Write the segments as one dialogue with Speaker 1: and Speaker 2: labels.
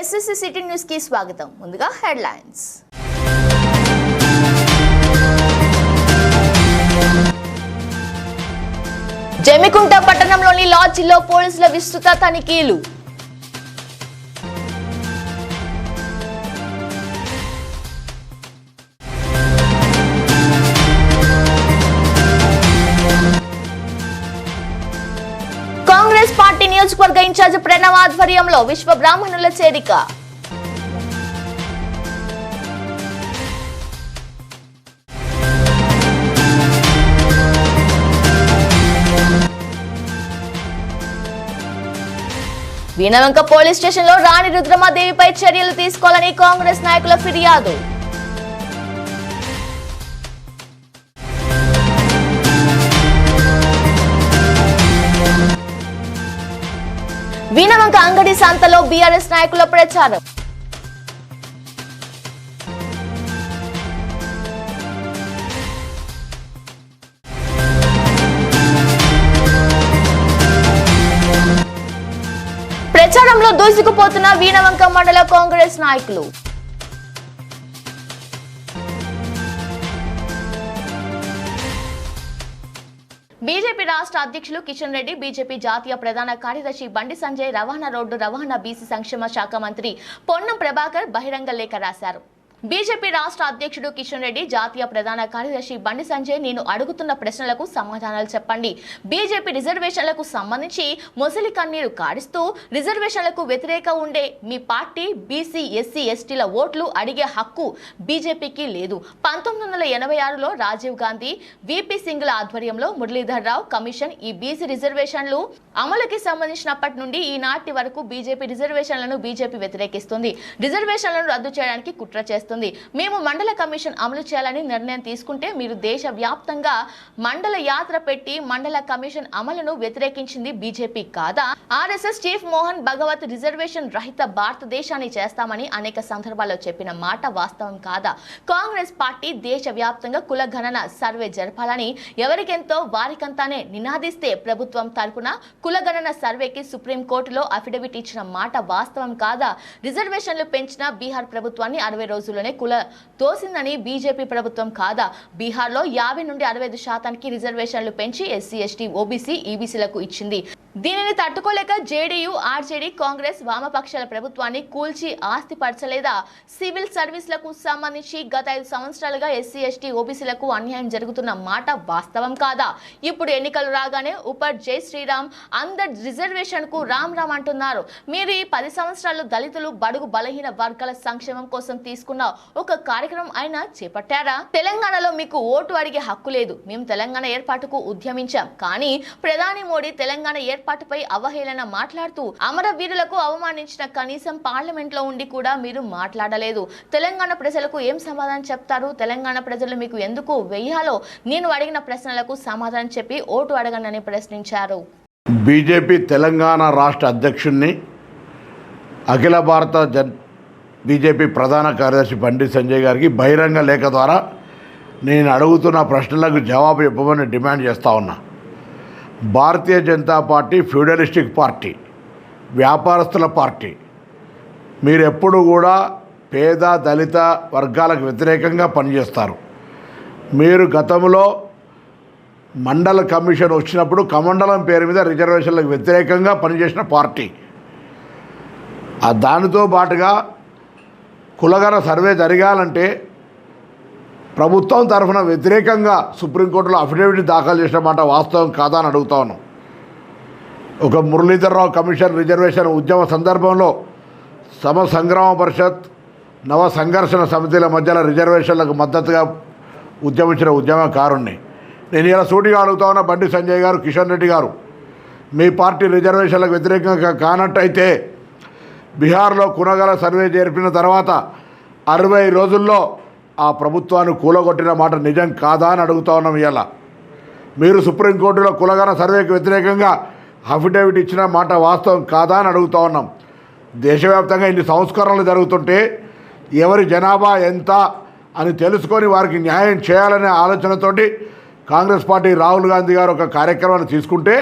Speaker 1: SSC city news కి స్వాగతం. ముందుగా హెడ్లైన్స్. జమికుంట పట్టణంలోని లాడ్జిలో పోలీసుల విస్తృత తనిఖీలు. కాంగ్రెస్ పార్టీ నియోజకవర్గ ఇన్ఛార్జ్ ప్రణవ్ ఆధ్వర్యంలో విశ్వ బ్రాహ్మణుల చేరిక. వీణవంక పోలీస్ స్టేషన్లో రాణి రుద్రమాదేవిపై చర్యలు తీసుకోవాలని కాంగ్రెస్ నాయకుల ఫిర్యాదు. వీణవంక అంగడి సంతలో బీఆర్ఎస్ నాయకుల ప్రచారం. ప్రచారంలో దూసుకుపోతున్న వీణవంక మండల కాంగ్రెస్ నాయకులు. బీజేపీ రాష్ట్ర అధ్యక్షులు కిషన్ రెడ్డి, బీజేపీ జాతీయ ప్రధాన కార్యదర్శి బండి సంజయ్, రవాణా రోడ్డు రవాణా బీసీ సంక్షేమ శాఖ మంత్రి పొన్నం ప్రభాకర్ బహిరంగ లేఖ రాశారు. బీజేపీ రాష్ట్ర అధ్యక్షుడు కిషన్ రెడ్డి, జాతీయ ప్రధాన కార్యదర్శి బండి సంజయ్, నేను అడుగుతున్న ప్రశ్నలకు సమాధానాలు చెప్పండి. బీజేపీ రిజర్వేషన్లకు సంబంధించి మొసలి కన్నీరు కాడిస్తూ రిజర్వేషన్లకు వ్యతిరేక ఉండే మీ పార్టీ బీసీ ఎస్సీ ఎస్టీల ఓట్లు అడిగే హక్కు బీజేపీకి లేదు. 1986లో రాజీవ్ గాంధీ, విపి సింగ్ల ఆధ్వర్యంలో మురళీధర్ రావు కమిషన్ ఈ బీసీ రిజర్వేషన్లు అమలుకి సంబంధించినప్పటి నుండి ఈనాటి వరకు బీజేపీ రిజర్వేషన్లను బీజేపీ వ్యతిరేకిస్తుంది. రిజర్వేషన్లను రద్దు చేయడానికి కుట్ర చేస్తుంది. మేము మండల కమిషన్ అమలు చేయాలని నిర్ణయం తీసుకుంటే మీరు దేశ వ్యాప్తంగా మండల యాత్ర పెట్టి మండల కమిషన్ అమలును వ్యతిరేకించింది బీజేపీ కాదా? RSS chief Mohan Bhagwat reservation రహిత భారతదేశాన్ని చేస్తామని అనేక సందర్భాల్లో చెప్పిన మాట వాస్తవం కాదా? కాంగ్రెస్ పార్టీ దేశ వ్యాప్తంగా కుల గణన సర్వే జరపాలని ఎవరికెంతో వారికంతానే నినాదిస్తే ప్రభుత్వం తరపున కుల గణన సర్వేకి సుప్రీంకోర్టులో అఫిడవిట్ ఇచ్చిన మాట వాస్తవం కాదా? రిజర్వేషన్లు పెంచిన బీహార్ ప్రభుత్వాన్ని 60 రోజుల్లోనే కుల తోసిందని బీజేపీ ప్రభుత్వం కాదా? బీహార్లో 50 నుండి 65% రిజర్వేషన్లు పెంచి ఎస్సీ ఎస్టీ ఓబీసీ ఈబీసీలకు ఇచ్చింది. దీనిని తట్టుకోలేక జేడీయూ ఆర్జేడీ కాంగ్రెస్ వామపక్షాల ప్రభుత్వాన్ని కూల్చి ఆస్తి పరచలేదా? సివిల్ సర్వీసులకు సంబంధించి గత 5 సంవత్సరాలుగా ఎస్సీ ఎస్టీ ఓబీసీలకు అన్యాయం జరుగుతున్న మాట వాస్తవం కాదా? ఇప్పుడు ఎన్నికలు రాగానే ఉపర్ జై శ్రీరామ్ అందర్ రిజర్వేషన్ కు రామ్ రామ్ అంటున్నారు. మీరు ఈ 10 సంవత్సరాలు దళితులు బడుగు బలహీన వర్గాల సంక్షేమం కోసం తీసుకున్న ఒక కార్యక్రమం అయినా చేపట్టారా? తెలంగాణలో మీకు ఓటు అడిగే హక్కు లేదు. మేము తెలంగాణ ఏర్పాటుకు ఉద్యమించాం. కానీ ప్రధాని మోడీ తెలంగాణ ఏర్పాటుపై అవహేళన మాట్లాడుతూ అమరవీరులకు అవమానించిన కనీసం పార్లమెంట్ లో ఉండి కూడా మీరు మాట్లాడలేదు. తెలంగాణ ప్రజలకు ఏం సమాధానం చెప్తారు? తెలంగాణ ప్రజలు మీకు ఎందుకు వెయ్యాలో నేను అడిగిన ప్రశ్నలకు సమాధానం చెప్పి ఓటు అడగనని ప్రశ్నించారు.
Speaker 2: బీజేపీ తెలంగాణ రాష్ట్ర అధ్యక్షుడిని అఖిల భారత బీజేపీ ప్రధాన కార్యదర్శి బండి సంజయ్ గారికి బహిరంగ లేఖ ద్వారా నేను అడుగుతున్న ప్రశ్నలకు జవాబు ఇవ్వమని డిమాండ్ చేస్తూ ఉన్నా. Bharatiya Janata party feudalistic party, వ్యాపారస్తుల పార్టీ. మీరు ఎప్పుడు కూడా పేద దళిత వర్గాలకు వ్యతిరేకంగా పనిచేస్తారు. మీరు గతంలో మండల కమిషన్ వచ్చినప్పుడు కమండలం పేరు మీద రిజర్వేషన్లకు వ్యతిరేకంగా పనిచేసిన పార్టీ. దానితో పాటుగా కులగణ సర్వే జరగాలంటే ప్రభుత్వం తరఫున వ్యతిరేకంగా సుప్రీంకోర్టులో అఫిడవిట్ దాఖలు చేసిన మాట వాస్తవం కాదా అని అడుగుతా ఉన్నాం. ఒక మురళీధర్ రావు కమిషన్ రిజర్వేషన్ ఉద్యమ సందర్భంలో సమ సంగ్రామ పరిషత్, నవ సంఘర్షణ సమితిల మధ్యలో రిజర్వేషన్లకు మద్దతుగా ఉద్యమించిన ఉద్యమకారుణ్ణి. నేను ఇలా సూటిగా అడుగుతా ఉన్నా, బండి సంజయ్ గారు, కిషన్ రెడ్డి గారు, మీ పార్టీ రిజర్వేషన్లకు వ్యతిరేకంగా కానట్టయితే బీహార్లో కులగల సర్వే జరిపిన తర్వాత 60 రోజుల్లో ఆ ప్రభుత్వాన్ని కూలగొట్టిన మాట నిజం కాదా అని అడుగుతా ఉన్నాం. ఇవాళ మీరు సుప్రీంకోర్టులో కులగణ సర్వేకి వ్యతిరేకంగా అఫిడవిట్ ఇచ్చిన మాట వాస్తవం కాదా అని అడుగుతా ఉన్నాం. దేశవ్యాప్తంగా ఇన్ని సంస్కరణలు జరుగుతుంటే ఎవరి జనాభా ఎంత అని తెలుసుకొని వారికి న్యాయం చేయాలనే ఆలోచనతోటి కాంగ్రెస్ పార్టీ రాహుల్ గాంధీ గారు ఒక కార్యక్రమాన్ని తీసుకుంటే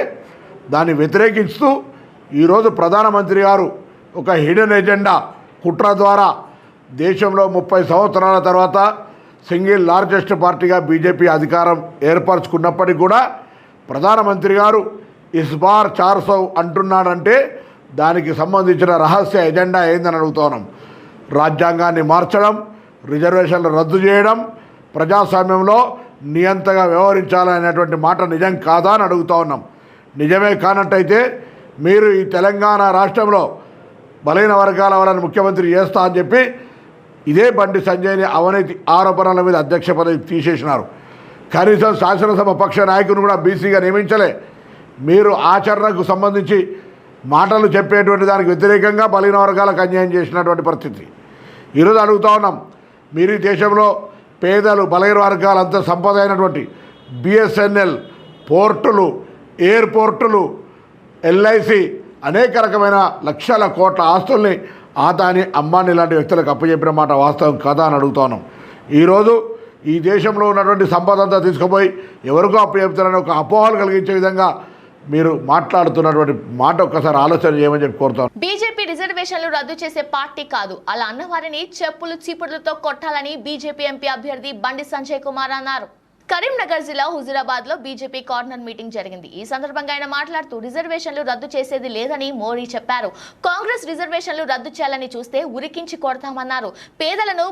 Speaker 2: దాన్ని వ్యతిరేకిస్తూ ఈరోజు ప్రధానమంత్రి గారు ఒక హిడెన్ ఎజెండా కుట్ర ద్వారా దేశంలో 30 సంవత్సరాల తర్వాత సింగిల్ లార్జెస్ట్ పార్టీగా బీజేపీ అధికారం ఏర్పరచుకున్నప్పటికీ కూడా ప్రధానమంత్రి గారు ఇస్ బార్ 400 అంటున్నాడంటే దానికి సంబంధించిన రహస్య ఎజెండా ఏందని అడుగుతున్నాం. రాజ్యాంగాన్ని మార్చడం, రిజర్వేషన్లు రద్దు చేయడం, ప్రజాస్వామ్యంలో నియంతగా వ్యవహరించాలనేటువంటి మాట నిజం కాదా అని అడుగుతూ ఉన్నాం. నిజమే కానట్టయితే మీరు ఈ తెలంగాణ రాష్ట్రంలో బలైన వర్గాల వాళ్ళని ముఖ్యమంత్రి చేస్తా అని చెప్పి ఇదే బండి సంజయ్ని అవినీతి ఆరోపణల మీద అధ్యక్ష పదవి తీసేసినారు. కనీసం శాసనసభ పక్ష నాయకుని కూడా బీసీగా నియమించలే. మీరు ఆచరణకు సంబంధించి మాటలు చెప్పేటువంటి దానికి వ్యతిరేకంగా బలైన వర్గాలకు అన్యాయం చేసినటువంటి పరిస్థితి. ఈరోజు అడుగుతూ ఉన్నాం, మీరు ఈ దేశంలో పేదలు బలైన వర్గాలంతా సంపద అయినటువంటి బిఎస్ఎన్ఎల్, పోర్టులు, ఎయిర్పోర్టులు, ఎల్ఐసి అనేక రకమైన లక్షల కోట్ల ఆస్తుల్ని ఆదాని, అంబానీ లాంటి వ్యక్తులకు అప్పచెప్పిన మాట వాస్తవం కదా అని అడుగుతా ఉన్నాం. ఈరోజు ఈ దేశంలో ఉన్నటువంటి సంపద అంతా తీసుకుపోయి ఎవరికో అప్పచెప్తారని ఒక అపోహలు కలిగించే విధంగా మీరు మాట్లాడుతున్నటువంటి మాట ఒక్కసారి ఆలోచన చేయమని చెప్పి కోరుతాను.
Speaker 1: బీజేపీ రిజర్వేషన్లు రద్దు చేసే పార్టీ కాదు, అలా అన్నవారిని చెప్పులు చీపుడులతో కొట్టాలని బీజేపీ ఎంపీ అభ్యర్థి బండి సంజయ్ కుమార్ అన్నారు. కరీంనగర్ జిల్లా హుజూరాబాద్ లో బీజేపీ కార్నర్ మీటింగ్ జరిగింది. ఈ సందర్భంగా ఆయన మాట్లాడుతూ రిజర్వేషన్లు రద్దు చేసేది లేదని మోడీ చెప్పారు. కాంగ్రెస్ రిజర్వేషన్లు రద్దు చేయాలని చూస్తే ఉరికించి కొడతామన్నారు. పేదలను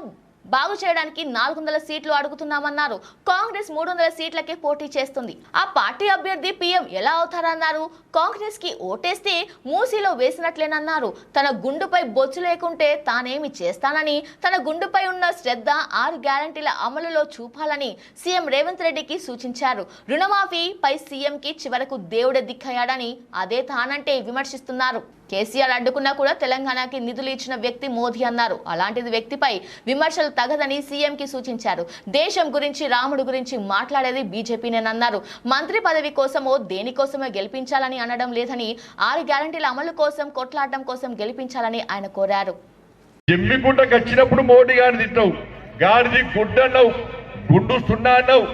Speaker 1: బాగు చేయడానికి 400 సీట్లు అడుగుతున్నామన్నారు. కాంగ్రెస్ 300 సీట్లకే పోటీ చేస్తుంది. ఆ పార్టీ అభ్యర్థి పీఎం ఎలా అవుతారన్నారు. కాంగ్రెస్ కి ఓటేస్తే మూసీలో వేసినట్లేనన్నారు. తన గుండుపై బొచ్చు లేకుంటే తానేమి చేస్తానని, తన గుండుపై ఉన్న శ్రద్ధ 6 గ్యారంటీల అమలులో చూపాలని సీఎం రేవంత్ రెడ్డికి సూచించారు. రుణమాఫీపై సీఎం కి చివరకు దేవుడే దిక్కయ్యాడని అదే తానంటే విమర్శిస్తున్నారు. కేసీఆర్ అడ్డుకున్నా కూడా తెలంగాణకి నిధులు ఇచ్చిన వ్యక్తి మోదీ అన్నారు. అలాంటిది వ్యక్తిపై విమర్శలు తగదని సీఎంకి సూచించారు. దేశం గురించి, రాముడు గురించి మాట్లాడేది బీజేపీనేనన్నారు. మంత్రి పదవి కోసమో దేనికోసమో గెలిపించాలని అనడం లేదని, 6 గ్యారంటీల అమలు కోసం కొట్లాడడం కోసం గెలిపించాలని ఆయన కోరారు.
Speaker 3: జమ్మికుంటకు వచ్చినప్పుడు మోడీ గారిని తిట్టావు, గాడిది గుడ్డు అన్నావు, గుడ్డు సున్నా అన్నావు,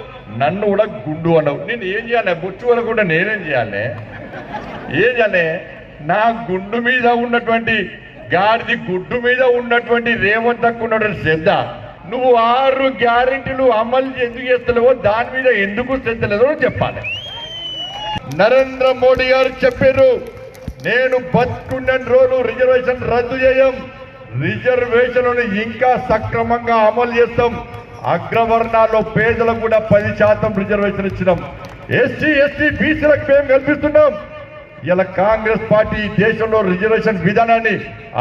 Speaker 3: నన్ను కూడా గుండు అన్నావు. నేను ఏం చేయాలి? బొచ్చు వరకు కూడా నేనేం చేయాలి? ఏం చేయాలి? నా గుండు మీద ఉన్నటువంటి, గాడిది గుడ్డు మీద ఉన్నటువంటి రేవంత్ ఉన్నటువంటి శ్రద్ధ నువ్వు 6 గ్యారెంటీలు అమలు ఎందుకు చేస్తలేవో, దాని మీద ఎందుకు శ్రద్ధ లేదో చెప్పాలి. నరేంద్ర మోడీ గారు చెప్పారు, నేను బతుకున్న రోజులు రిజర్వేషన్ రద్దు చేయం, రిజర్వేషన్లను ఇంకా సక్రమంగా అమలు చేస్తాం. అగ్రవర్ణాల్లో పేదలకు కూడా 10% రిజర్వేషన్ ఇచ్చినాం. ఎస్సీ ఎస్టీ బీసీలకు మేము కల్పిస్తున్నాం. ఇలా కాంగ్రెస్ పార్టీ దేశంలో రిజర్వేషన్ విధానాన్ని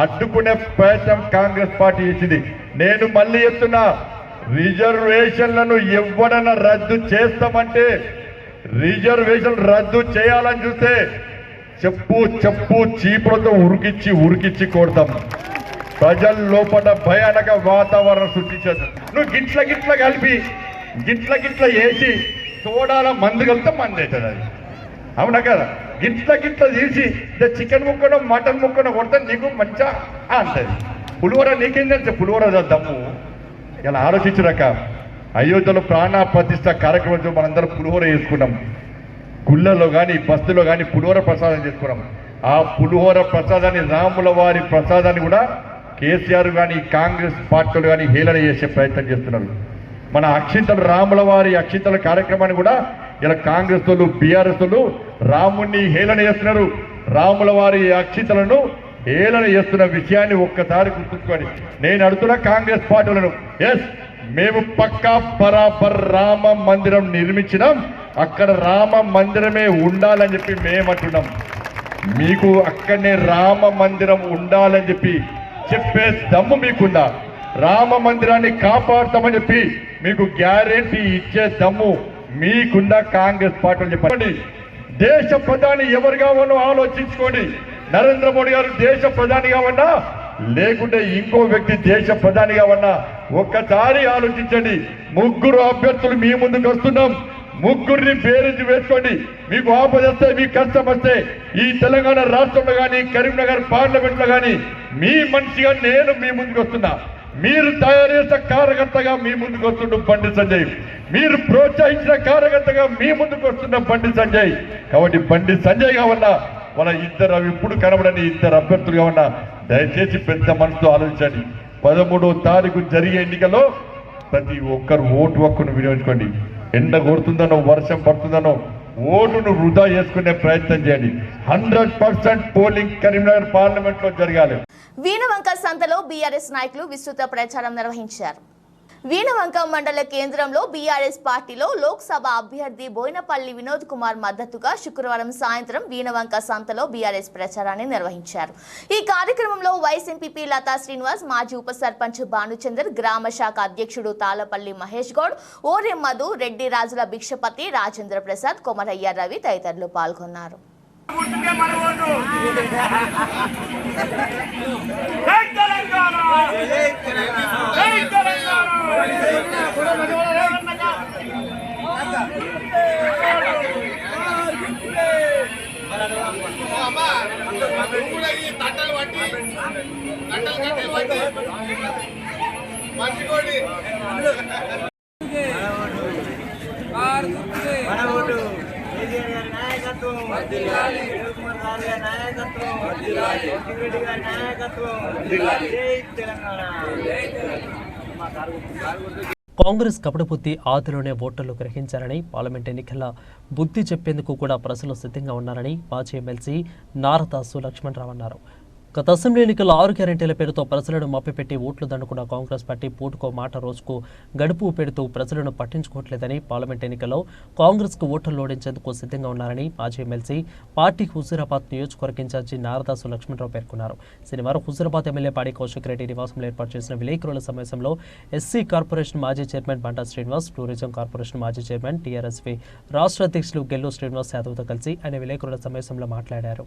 Speaker 3: అడ్డుకునే ప్రయత్నం కాంగ్రెస్ పార్టీ చేసింది. నేను మళ్ళీ చెప్తున్నా, రిజర్వేషన్లను ఎవడన్నా రద్దు చేస్తామంటే, రిజర్వేషన్ రద్దు చేయాలని చూస్తే చెప్పు చీపులతో ఉరికిచ్చి కొడతాం. ప్రజల లోపల భయానక వాతావరణం సృష్టించదు. నువ్వు గిట్ల కలిపి గిట్ల వేసి సోడాల మందు కలిపితే మంది అవుతుంది. అది అవునా కదా? గిట్ల తీసి చికెన్ ముక్కనో మటన్ ముక్కనో కొడితే నీకు మంచిగా అంటది. పులిహోర నీకేం తెలుసు? పులిహోర దమ్ము. ఇలా ఆలోచించురాక అయోధ్యలో ప్రాణ ప్రతిష్ట కార్యక్రమంలో మనందరం పులిహోర చేసుకున్నాం. గుళ్ళలో కానీ బస్తులో కానీ పులిహోర ప్రసాదం చేసుకున్నాం. ఆ పులిహోర ప్రసాదాన్ని, రాముల వారి ప్రసాదాన్ని కూడా కేసీఆర్ కానీ కాంగ్రెస్ పార్టీలు కానీ హేళన చేసే ప్రయత్నం చేస్తున్నారు. మన అక్షింతలు, రాముల వారి అక్షింతల కార్యక్రమాన్ని కూడా ఇలా కాంగ్రెస్ వాళ్ళు, బీఆర్ఎస్ వాళ్ళు రాముణ్ణి హేళన చేస్తున్నారు. రాముల వారి అక్షింతలను హేళన చేస్తున్న విషయాన్ని ఒక్కసారి గుర్తుంచుకోండి. నేను అడుగుతున్న కాంగ్రెస్ పార్టీలను, ఎస్ మేము పక్కా బరాబర్ రామ మందిరం నిర్మించినాం, అక్కడ రామ మందిరమే ఉండాలని చెప్పి మేమంటున్నాం. మీకు అక్కడనే రామ మందిరం ఉండాలని చెప్పే దమ్ము మీకుందా? రామ మందిరాన్ని కాపాడుతామని చెప్పి మీకు గ్యారెంటీ ఇచ్చే దమ్ము మీకుందా? కాంగ్రెస్ పార్టీలు చెప్పండి. దేశ ప్రధాని ఎవరు కావాలో ఆలోచించుకోండి. నరేంద్ర మోడీ గారు దేశ ప్రధాని కావన్నా, లేకుంటే ఇంకో వ్యక్తి దేశ ప్రధాని కావన్నా, ఒక్కసారి ఆలోచించండి. 3 అభ్యర్థులు మీ ముందుకు వస్తున్నాం. 3 బేరీజు వేసుకోండి. మీకు ఆపద వస్తే, మీకు కష్టం వస్తే, ఈ తెలంగాణ రాష్ట్రంలో కానీ, కరీంనగర్ పార్లమెంట్లో కానీ మీ మనిషిగా నేను మీ ముందుకు వస్తున్నా. మీరు తయారు చేసిన కార్యకర్తగా మీ ముందుకు వస్తున్న బండి సంజయ్, మీరు ప్రోత్సహించిన కార్యకర్తగా మీ ముందుకు వస్తున్న బండి సంజయ్. కాబట్టి బండి సంజయ్ కావన్నా, వాళ్ళ ఇప్పుడు కనబడని 2 అభ్యర్థులు కావన్నా దయచేసి పెద్ద మనసుతో ఆలోచించండి. 13వ తారీఖు జరిగే ఎన్నికల్లో ప్రతి ఒక్కరు ఓటు హక్కును వినియోగించుకోండి. ఎండ కొడుతుందనో వర్షం పడుతుందనో ఓటును వృధా చేసుకునే ప్రయత్నం చేయండి. 100% పోలింగ్ కరీంనగర్ పార్లమెంట్ లో జరగాలి.
Speaker 1: వీణవంక సంతలో బీఆర్ఎస్ నాయకులు విస్తృత ప్రచారం నిర్వహించారు. వీణవంక మండల కేంద్రంలో బీఆర్ఎస్ పార్టీలో లోక్సభ అభ్యర్థి బోయినపల్లి వినోద్ కుమార్ మద్దతుగా శుక్రవారం సాయంత్రం వీణవంక సంతలో బీఆర్ఎస్ ప్రచారాన్ని నిర్వహించారు. ఈ కార్యక్రమంలో వైస్ ఎంపీపీ లతా శ్రీనివాస్, మాజీ ఉప సర్పంచ్ భానుచందర్, గ్రామ శాఖ అధ్యక్షుడు తాళపల్లి మహేష్ గౌడ్, ఓరెం మధు, రెడ్డి రాజుల భిక్షపతి, రాజేంద్ర ప్రసాద్, కొమరయ్య రవి తదితరులు పాల్గొన్నారు.
Speaker 4: కాంగ్రెస్ కపటబుద్ధి ఆదిలోనే ఓటర్లు గ్రహించారని, పార్లమెంట్ ఎన్నికల బుద్ధి చెప్పేందుకు కూడా ప్రజలు సిద్ధంగా ఉన్నారని మాజీ ఎమ్మెల్సీ నారదాసు లక్ష్మణరావు అన్నారు. గత అసెంబ్లీ ఎన్నికల్లో 6 గ్యారెంటీల పేరుతో ప్రజలను మభ్యపెట్టి ఓట్లు దండుకున్న కాంగ్రెస్ పార్టీ పూటకో మాట రోజుకు గడుపు పెడుతూ ప్రజలను పట్టించుకోవట్లేదని, పార్లమెంట్ ఎన్నికల్లో కాంగ్రెస్కు ఓట్లు ఓడించేందుకు సిద్ధంగా ఉన్నారని మాజీ ఎమ్మెల్సీ పార్టీ హుజూరాబాద్ నియోజకవర్గ ఇన్ఛార్జి నారదాసు లక్ష్మణరావు పేర్కొన్నారు. శనివారం హుజూరాబాద్ ఎమ్మెల్యే పాడి కౌశిక్ రెడ్డి నివాసంలో ఏర్పాటు చేసిన విలేకరుల సమావేశంలో ఎస్సీ కార్పొరేషన్ మాజీ చైర్మన్ బంటా శ్రీనివాస్, టూరిజం కార్పొరేషన్ మాజీ చైర్మన్ టీఆర్ఎస్వి రాష్ట్ర అధ్యక్షులు గెల్లు శ్రీనివాస్ యాదవ్తో కలిసి ఆయన విలేకరుల సమావేశంలో మాట్లాడారు.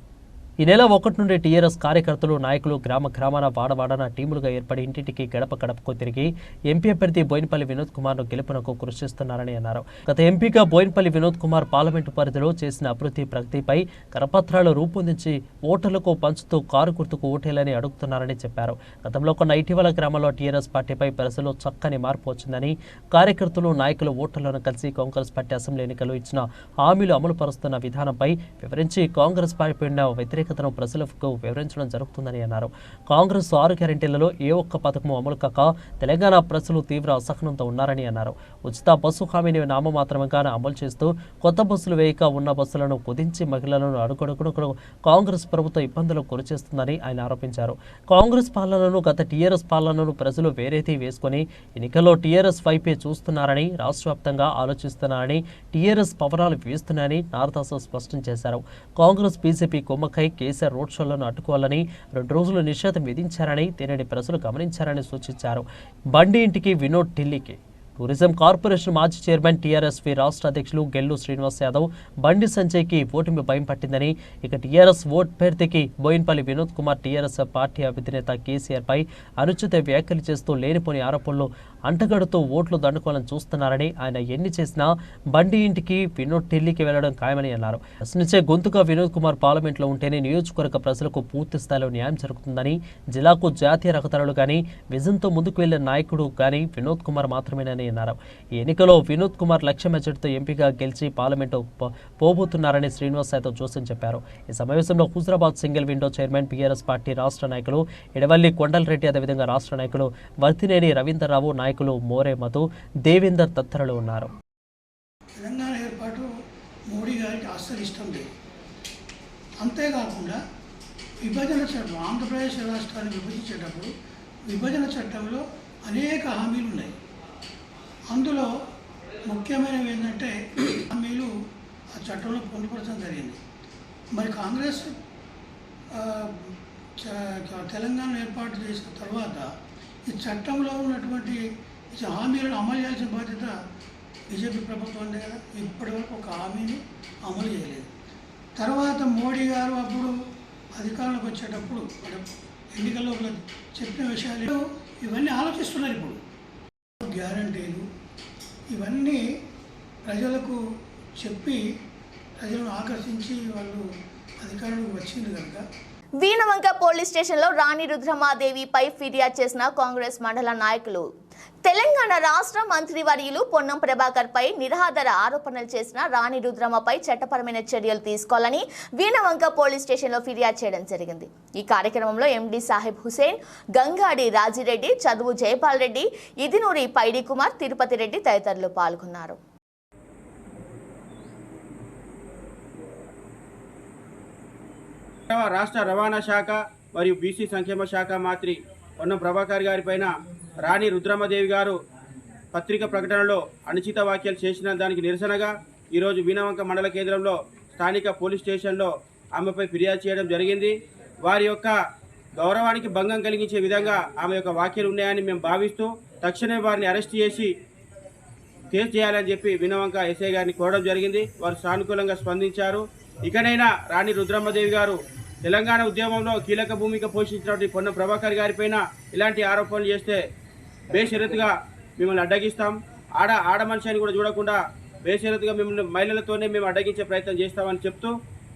Speaker 4: ఈ నెల 1 నుండి టీఆర్ఎస్ కార్యకర్తలు, నాయకులు గ్రామాన వాడవాడన టీములుగా ఏర్పడి ఇంటింటికి గడప గడపకు తిరిగి ఎంపీ అభ్యర్థి బోయినపల్లి వినోద్ కుమార్ను గెలుపునకు కృషి చేస్తున్నారని అన్నారు. గత ఎంపీగా బోయినపల్లి వినోద్ కుమార్ పార్లమెంటు పరిధిలో చేసిన అభివృద్ధి ప్రగతిపై కరపత్రాలు రూపొందించి ఓటర్లకు పంచుతూ కారు గుర్తుకు ఓటేయాలని అడుగుతున్నారని చెప్పారు. గతంలో కొన్న ఇటీవల గ్రామంలో టీఆర్ఎస్ పార్టీపై ప్రజల్లో చక్కని మార్పు వచ్చిందని, కార్యకర్తలు, నాయకులు ఓటర్లను కలిసి కాంగ్రెస్ పార్టీ అసెంబ్లీ ఎన్నికల్లో ఇచ్చిన హామీలు అమలు పరుస్తున్న విధానంపై వివరించి కాంగ్రెస్ పార్టీపై ఉన్న వ్యతిరేకతను ప్రజలకు వివరించడం జరుగుతుందని అన్నారు. కాంగ్రెస్ 6 గ్యారెంటీలలో ఏ ఒక్క పథకము అమలు కాక తెలంగాణ ప్రజలు తీవ్ర అసహనంతో ఉన్నారని అన్నారు. ఉచిత బస్సు హామీని నామమాత్రంగా అమలు చేస్తూ కొత్త బస్సులు వేయక ఉన్న బస్సులను కుదించి మహిళలను అడుగడుగునకు కాంగ్రెస్ ప్రభుత్వం ఇబ్బందులకు గురిచేస్తుందని ఆయన ఆరోపించారు. కాంగ్రెస్ పాలనను, గత టీఆర్ఎస్ పాలనను ప్రజలు వేరేది వేసుకుని ఎన్నికల్లో టీఆర్ఎస్ వైపే చూస్తున్నారని, రాష్ట్ర వ్యాప్తంగా ఆలోచిస్తున్నారని, టీఆర్ఎస్ పవనాలు వీస్తున్నారని నారదాసు స్పష్టం చేశారు. కాంగ్రెస్, బీజేపీ కుమ్మకై కేసీఆర్ రోడ్ షోలను అడ్డుకోవాలని 2 రోజులు నిషేధం విధించారని, దీనిని ప్రజలు గమనించారని సూచించారు. బండి ఇంటికి వినోద్ ఢిల్లీకి. టూరిజం కార్పొరేషన్ మాజీ చైర్మన్ టీఆర్ఎస్వి రాష్ట్ర అధ్యక్షులు గెల్లు శ్రీనివాస్ యాదవ్, బండి సంజయ్కి ఓటమి భయం పట్టిందని, ఇక టీఆర్ఎస్ ఓట్ అభ్యర్థికి బోయినపల్లి వినోద్ కుమార్ టీఆర్ఎస్ పార్టీ అధినేత కేసీఆర్పై అనుచిత వ్యాఖ్యలు చేస్తూ లేనిపోని ఆరోపణలు అంటగడుతూ ఓట్లు దండుకోవాలని చూస్తున్నారని, ఆయన ఎన్ని చేసినా బండి ఇంటికి వినోద్ ఢిల్లీకి వెళ్లడం ఖాయమని అన్నారు. ప్రశ్నించే గొంతుగా వినోద్ కుమార్ పార్లమెంట్లో ఉంటేనే నియోజకవర్గ ప్రజలకు పూర్తి స్థాయిలో న్యాయం జరుగుతుందని, జిల్లాకు జాతీయ రహదారులు కానీ విజన్తో ముందుకు వెళ్లే నాయకుడు కానీ వినోద్ కుమార్ మాత్రమేనని అన్నారు. ఈ ఎన్నికలో వినోద్ కుమార్ లక్ష మెజార్టీతో ఎంపీగా గెలిచి పార్లమెంటు పోబోతున్నారని శ్రీనివాస్ యాదవ్ జోసెన్ చెప్పారు. ఈ సమావేశంలో Huzurabad single window chairman, BRS party రాష్ట్ర నాయకులు ఎడవల్లి కొండలరెడ్డి, అదేవిధంగా రాష్ట్ర నాయకులు వర్తినేని రవీందర్రావు, నాయకులు మోరే మధు, దేవేందర్ తదితరులు ఉన్నారు.
Speaker 5: తెలంగాణ ఏర్పాటు మోడీ గారికి అస్సలు ఇష్టం లేదు. అంతేకాకుండా విభజన చట్టం, ఆంధ్రప్రదేశ్ రాష్ట్రాన్ని విభజించేటప్పుడు విభజన చట్టంలో అనేక హామీలు ఉన్నాయి. అందులో ముఖ్యమైనవి ఏంటంటే హామీలు ఆ చట్టంలో పొందుపరచడం జరిగింది. మరి కాంగ్రెస్ తెలంగాణ ఏర్పాటు చేసిన తర్వాత ఈ చట్టంలో ఉన్నటువంటి హామీలను అమలు చేయాల్సిన బాధ్యత బీజేపీ ప్రభుత్వం ఉంది కదా. ఇప్పటివరకు ఒక హామీని అమలు చేయలేదు. తర్వాత మోడీ గారు అప్పుడు అధికారంలోకి వచ్చేటప్పుడు ఎన్నికల్లో చెప్పిన విషయాలు ఇవన్నీ ఆలోచిస్తున్నారు. ఇప్పుడు గ్యారంటీలు ఇవన్నీ ప్రజలకు చెప్పి ప్రజలను ఆకర్షించి వాళ్ళు అధికారంలోకి వచ్చింది కనుక.
Speaker 1: వీణవంక పోలీస్ స్టేషన్లో రాణి రుద్రమాదేవిపై ఫిర్యాదు చేసిన కాంగ్రెస్ మండల నాయకులు తెలంగాణ రాష్ట్ర మంత్రివర్యులు పొన్నం ప్రభాకర్ పై నిరాధార ఆరోపణలు చేసిన రాణి రుద్రమపై చట్టపరమైన చర్యలు తీసుకోవాలని వీణవంక పోలీస్ స్టేషన్లో ఫిర్యాదు చేయడం జరిగింది. ఈ కార్యక్రమంలో ఎండి సాహెబ్ హుసేన్, గంగాడి రాజిరెడ్డి, చదువు జయపాల్ రెడ్డి, ఇదినూరి పైడి కుమార్, తిరుపతి రెడ్డి తదితరులు పాల్గొన్నారు.
Speaker 6: రాష్ట్ర రవాణా శాఖ మరియు బీసీ సంక్షేమ శాఖ మంత్రి పొన్నం ప్రభాకర్ గారి పైన రాణి రుద్రమదేవి గారు పత్రిక ప్రకటనలో అనుచిత వ్యాఖ్యలు చేసిన దానికి నిరసనగా ఈరోజు వీణవంక మండల కేంద్రంలో స్థానిక పోలీస్ స్టేషన్లో ఆమెపై ఫిర్యాదు చేయడం జరిగింది. వారి యొక్క గౌరవానికి భంగం కలిగించే విధంగా ఆమె యొక్క వ్యాఖ్యలు ఉన్నాయని మేము భావిస్తూ తక్షణమే వారిని అరెస్ట్ చేసి కేసు చేయాలని చెప్పి వీణవంక ఎస్ఐ గారిని కోరడం జరిగింది. వారు సానుకూలంగా స్పందించారు. ఇకనైనా రాణి రుద్రమదేవి గారు తెలంగాణ ఉద్యమంలో కీలక భూమిక పోషించినటువంటి పొన్నం ప్రభాకర్ గారిపైన ఇలాంటి ఆరోపణలు చేస్తే బేషరతుగా మిమ్మల్ని అడ్డగిస్తాం. ఆడ మనిషి అని కూడా చూడకుండా బేషరతుగా మిమ్మల్ని మహిళలతోనే మేము అడ్డగించే ప్రయత్నం చేస్తామని చెప్తూ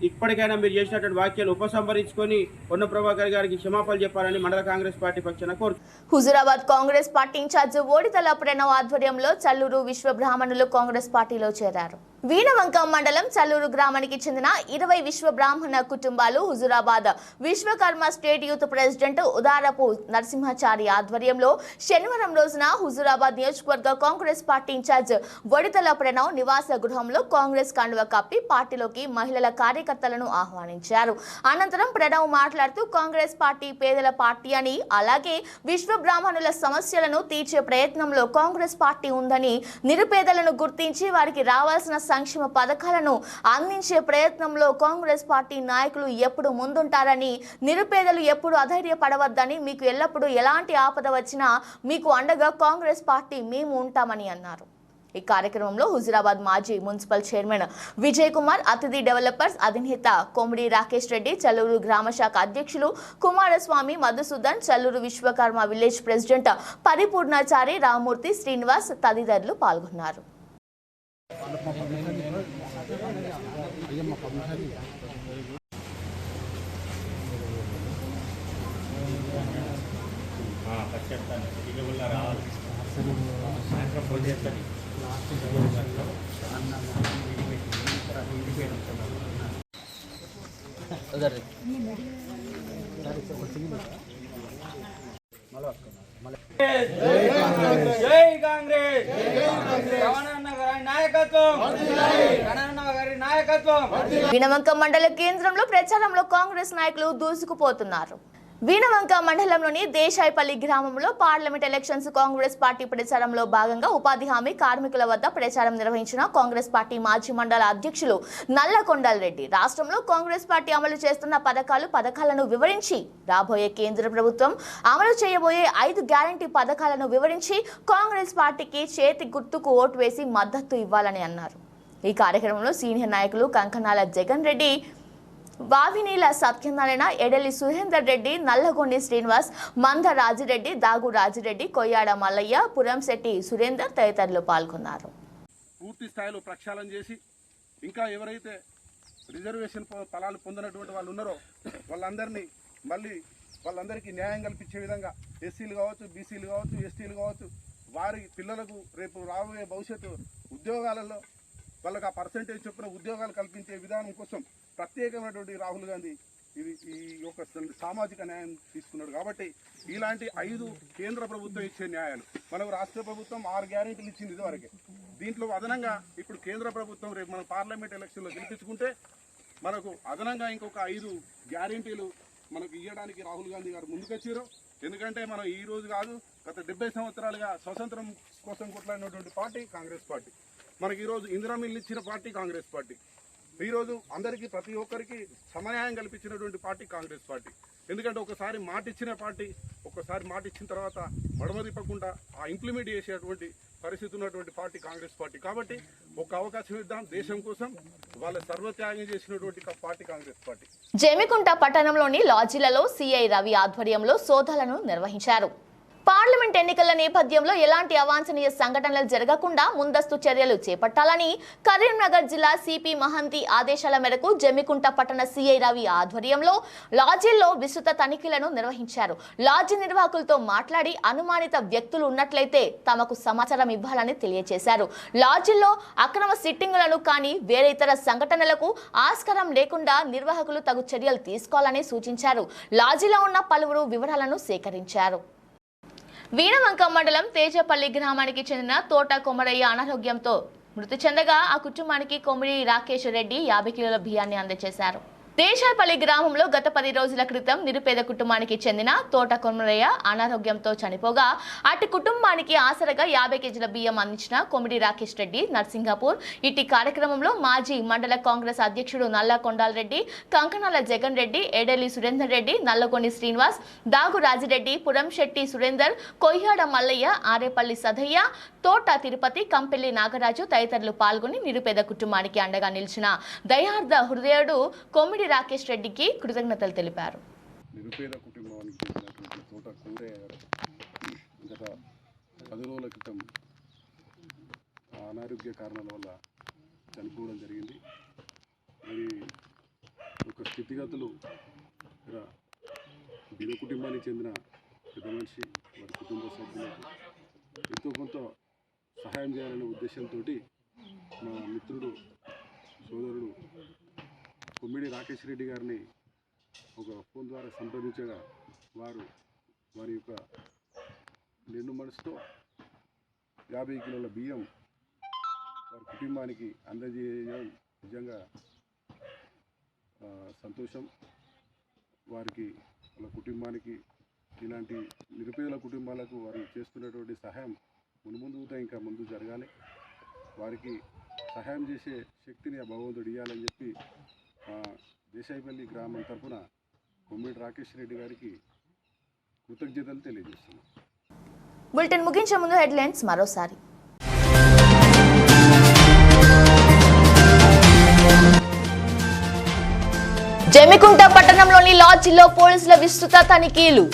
Speaker 6: ఇప్పటికైనా మీరు చేసినటువంటి వ్యాఖ్యలు ఉపసంహరించుకొని పొన్నం ప్రభాకర్ గారికి క్షమాపణలు చెప్పాలని మండల కాంగ్రెస్ పార్టీ పక్షాన కోరుతున్నాం.
Speaker 1: హుజూరాబాద్ కాంగ్రెస్ పార్టీ ఇన్ఛార్జ్ ఓడితల ప్రణవ్ ఆధ్వర్యంలో చల్లూరు విశ్వ బ్రాహ్మణులు కాంగ్రెస్ పార్టీలో చేరారు. వీణవంక మండలం చల్లూరు గ్రామానికి చెందిన 20 విశ్వ బ్రాహ్మణ కుటుంబాలు Huzurabad Vishwakarma state youth president Udarapu Narasimhachari ఆధ్వర్యంలో శనివారం రోజున హుజూరాబాద్ నియోజకవర్గ కాంగ్రెస్ పార్టీ ఇన్ఛార్జ్ ఒడితల ప్రణవ్ నివాస గృహంలో కాంగ్రెస్ కండువ కప్పి పార్టీలోకి మహిళల కార్యకర్తలను ఆహ్వానించారు. అనంతరం ప్రణవ్ మాట్లాడుతూ కాంగ్రెస్ పార్టీ పేదల పార్టీ అని, అలాగే విశ్వ బ్రాహ్మణుల సమస్యలను తీర్చే ప్రయత్నంలో కాంగ్రెస్ పార్టీ ఉందని, నిరుపేదలను గుర్తించి వారికి రావాల్సిన సంక్షేమ పథకాలను అందించే ప్రయత్నంలో కాంగ్రెస్ పార్టీ నాయకులు ఎప్పుడు ముందుంటారని, నిరుపేదలు ఎప్పుడు అధైర్యపడవద్దని, మీకు ఎల్లప్పుడూ ఎలాంటి ఆపద వచ్చినా మీకు అండగా కాంగ్రెస్ పార్టీ మేము ఉంటామని అన్నారు. ఈ కార్యక్రమంలో హుజూరాబాద్ మాజీ మున్సిపల్ చైర్మన్ విజయ్ కుమార్, అతిథి డెవలపర్స్ అధినేత కోమిడి రాకేష్ రెడ్డి, చల్లూరు గ్రామ శాఖ అధ్యక్షులు కుమారస్వామి, మధుసూదన్, చల్లూరు విశ్వకర్మ విలేజ్ ప్రెసిడెంట్ పరిపూర్ణాచారి, రామూర్తి, శ్రీనివాస్ తదితరులు పాల్గొన్నారు.
Speaker 6: జై కాంగ్రెస్,
Speaker 1: వీణవంక మండల కేంద్రంలో ప్రచారంలో కాంగ్రెస్ నాయకులు దూసుకుపోతున్నారు. వీణవంక మండలంలోని దేశాయిపల్లి గ్రామంలో పార్లమెంట్ ఎలక్షన్స్ కాంగ్రెస్ పార్టీ ప్రచారంలో భాగంగా ఉపాధి హామీ కార్మికుల వద్ద ప్రచారం నిర్వహించిన కాంగ్రెస్ పార్టీ మాజీ మండల అధ్యక్షులు నల్లకొండల్ రెడ్డి రాష్ట్రంలో కాంగ్రెస్ పార్టీ అమలు చేస్తున్న పథకాలను వివరించి, రాబోయే కేంద్ర ప్రభుత్వం అమలు చేయబోయే 5 గ్యారంటీ పథకాలను వివరించి కాంగ్రెస్ పార్టీకి చేతి గుర్తుకు ఓటు వేసి మద్దతు ఇవ్వాలని అన్నారు. ఈ కార్యక్రమంలో సీనియర్ నాయకులు కంకనాల జగన్ రెడ్డి, వావినీల సత్యనారాయణ, ఎడలి సురేందర్ రెడ్డి, నల్లగొండి శ్రీనివాస్, మంద రాజిరెడ్డి, దాగు రాజిరెడ్డి, కొయ్యాడ మల్లయ్య, పురంశెట్టి సురేందర్ తదితరులు పాల్గొన్నారు.
Speaker 7: పూర్తి స్థాయిలో ప్రక్షాళన చేసి ఇంకా ఎవరైతే రిజర్వేషన్ ఫలాలు పొందినటువంటి వాళ్ళు ఉన్నారో వాళ్ళందరికీ న్యాయం కల్పించే విధంగా ఎస్సీలు కావచ్చు, బీసీలు కావచ్చు, ఎస్టీలు కావచ్చు, వారి పిల్లలకు రేపు రాబోయే భవిష్యత్తు ఉద్యోగాలలో వాళ్ళకి ఆ పర్సెంటేజ్ చొప్పున ఉద్యోగాలు కల్పించే విధానం కోసం ప్రత్యేకమైనటువంటి రాహుల్ గాంధీ ఈ యొక్క సామాజిక న్యాయం తీసుకున్నాడు. కాబట్టి ఇలాంటి 5 కేంద్ర ప్రభుత్వం ఇచ్చే న్యాయాలు మనకు రాష్ట్ర ప్రభుత్వం 6 గ్యారెంటీలు ఇచ్చింది ఇదివరకే. దీంట్లో అదనంగా ఇప్పుడు కేంద్ర ప్రభుత్వం రేపు మనం పార్లమెంట్ ఎలక్షన్లో గెలిపించుకుంటే మనకు అదనంగా ఇంకొక 5 గ్యారెంటీలు మనకు ఇవ్వడానికి రాహుల్ గాంధీ గారు ముందుకొచ్చారు. ఎందుకంటే మనం ఈ రోజు కాదు, గత 70 సంవత్సరాలుగా స్వతంత్రం కోసం కొట్లాడినటువంటి పార్టీ కాంగ్రెస్ పార్టీ. మనకి ఈరోజు ఇందిరా మిల్లు ఇచ్చిన పార్టీ కాంగ్రెస్ పార్టీ. ఈరోజు అందరికీ ప్రతి ఒక్కరికి సమన్యాయం కల్పించినటువంటి పార్టీ కాంగ్రెస్ పార్టీ. ఎందుకంటే ఒకసారి మాట ఇచ్చిన పార్టీ, ఒక్కసారి మాట ఇచ్చిన తర్వాత మడమ తిప్పకుండా ఆ ఇంప్లిమెంట్ చేసేటువంటి పరిస్థితి ఉన్నటువంటి పార్టీ కాంగ్రెస్ పార్టీ. కాబట్టి ఒక అవకాశం ఇద్దాం దేశం కోసం, వాళ్ళ సర్వత్యాగం చేసినటువంటి పార్టీ కాంగ్రెస్ పార్టీ.
Speaker 1: జమికుంట పట్టణంలోని లాడ్జీలలో సిఐ రవి ఆధ్వర్యంలో సోదాలను నిర్వహించారు. పార్లమెంట్ ఎన్నికల నేపథ్యంలో ఎలాంటి అవాంఛనీయ సంఘటనలు జరగకుండా ముందస్తు చర్యలు చేపట్టాలని కరీంనగర్ జిల్లా సిపి మహంతి ఆదేశాల మేరకు జమ్మికుంట పట్టణ సిఐ రవి ఆధ్వర్యంలో లాడ్జీల్లో విస్తృత తనిఖీలను నిర్వహించారు. లాడ్జీ నిర్వాహకులతో మాట్లాడి అనుమానిత వ్యక్తులు ఉన్నట్లయితే తమకు సమాచారం ఇవ్వాలని తెలియజేశారు. లాడ్జీల్లో అక్రమ సిట్టింగులను కానీ వేరే ఇతర సంఘటనలకు ఆస్కారం లేకుండా నిర్వాహకులు తగు చర్యలు తీసుకోవాలని సూచించారు. లాడ్జీలో ఉన్న పలువురు వివరాలను సేకరించారు. వీణవంక మండలం తేజపల్లి గ్రామానికి చెందిన తోట కొమరయ్య అనారోగ్యంతో మృతి చెందగా ఆ కుటుంబానికి కొమిడి రాకేష్ రెడ్డి 50 కిలోల బియ్యాన్ని అందజేశారు. దేశాయపల్లి గ్రామంలో గత 10 రోజుల క్రితం నిరుపేద కుటుంబానికి చెందిన తోట కొమరయ్య అనారోగ్యంతో చనిపోగా అటు కుటుంబానికి ఆసరగా 50 కేజీల బియ్యం అందించిన కొమిడి రాకేష్ రెడ్డి నర్సింగాపూర్. ఇటీ కార్యక్రమంలో మాజీ మండల కాంగ్రెస్ అధ్యక్షుడు నల్ల కొండాలరెడ్డి, కంకణాల జగన్ రెడ్డి, ఎడలి సురేందర్ రెడ్డి, నల్లగొండి శ్రీనివాస్, దాగు రాజిరెడ్డి, పురం శెట్టి సురేందర్, కొయ్యాడ మల్లయ్య, ఆరేపల్లి సదయ్య, తోట తిరుపతి, కంపెల్లి నాగరాజు తదితరులు పాల్గొని నిరుపేద కుటుంబానికి అండగా నిలిచిన దయార్థ హృదయుడు కొమిడి రాకేష్ రెడ్డికి కృతజ్ఞతలు తెలిపారు.
Speaker 8: నిరుపేద కుటుంబానికి చెందినటువంటి తోట కొమరయ్య గారు గత 10 రోజుల క్రితం అనారోగ్య కారణాల వల్ల చనిపోవడం జరిగింది. మరి ఒక స్థితిగతులు దిన కుటుంబానికి చెందిన పెద్ద మనిషి వారి కుటుంబ సభ్యులకు ఎంతో కొంత సహాయం చేయాలనే ఉద్దేశంతో మా మిత్రుడు సోదరుడు కొమ్మిడి రాకేష్ రెడ్డి గారిని ఒక ఫోన్ ద్వారా సంప్రదించగా వారి యొక్క నిండు మనసుతో 50 కిలోల బియ్యం వారి కుటుంబానికి అందజేయడం నిజంగా సంతోషం. వారికి వాళ్ళ కుటుంబానికి ఇలాంటి నిరుపేదల కుటుంబాలకు వారు చేస్తున్నటువంటి సహాయం మున్ముందుగా ఇంకా ముందు జరగాలి. వారికి సహాయం చేసే శక్తిని ఆ భగవంతుడు ఇవ్వాలని చెప్పి దేశాయపల్లి గ్రామం తరఫున కొమ్మిడి రాకేష్ రెడ్డి గారికి కృతజ్ఞతలు తెలియజేస్తున్నాం.
Speaker 1: బులెటిన్ ముగించే ముందు హెడ్లైన్స్ మరోసారి. జమ్మికుంట పట్టణంలోని లాడ్జీలో పోలీసుల విస్తృత తనిఖీలు.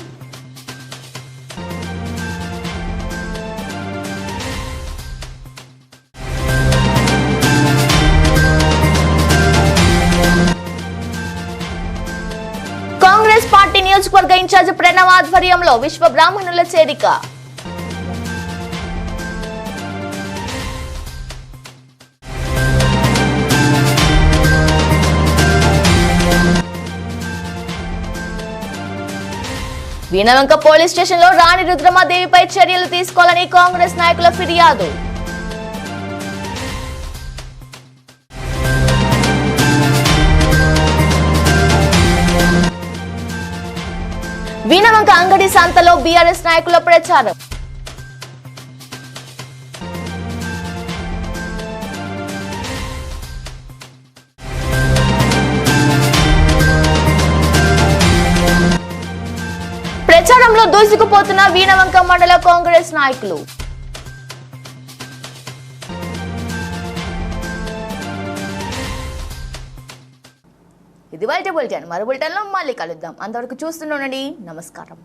Speaker 1: కాంగ్రెస్ పార్టీ నియోజకవర్గ ఇన్ఛార్జ్ ప్రణవ్ ఆధ్వర్యంలో విశ్వ బ్రాహ్మణుల చేరిక. వీణవంక పోలీస్ స్టేషన్లో రాణి రుద్రమాదేవిపై చర్యలు తీసుకోవాలని కాంగ్రెస్ నాయకుల ఫిర్యాదు. వీణవంక అంగడి సంతలో బీఆర్ఎస్ నాయకుల ప్రచారం. ప్రచారంలో దూసుకుపోతున్న వీణవంక మండల కాంగ్రెస్ నాయకులు. ఇది బులెటిన్. మరో బులెటిన్లో మళ్ళీ కలుద్దాం. అంతవరకు చూస్తూనే ఉండండి. నమస్కారం.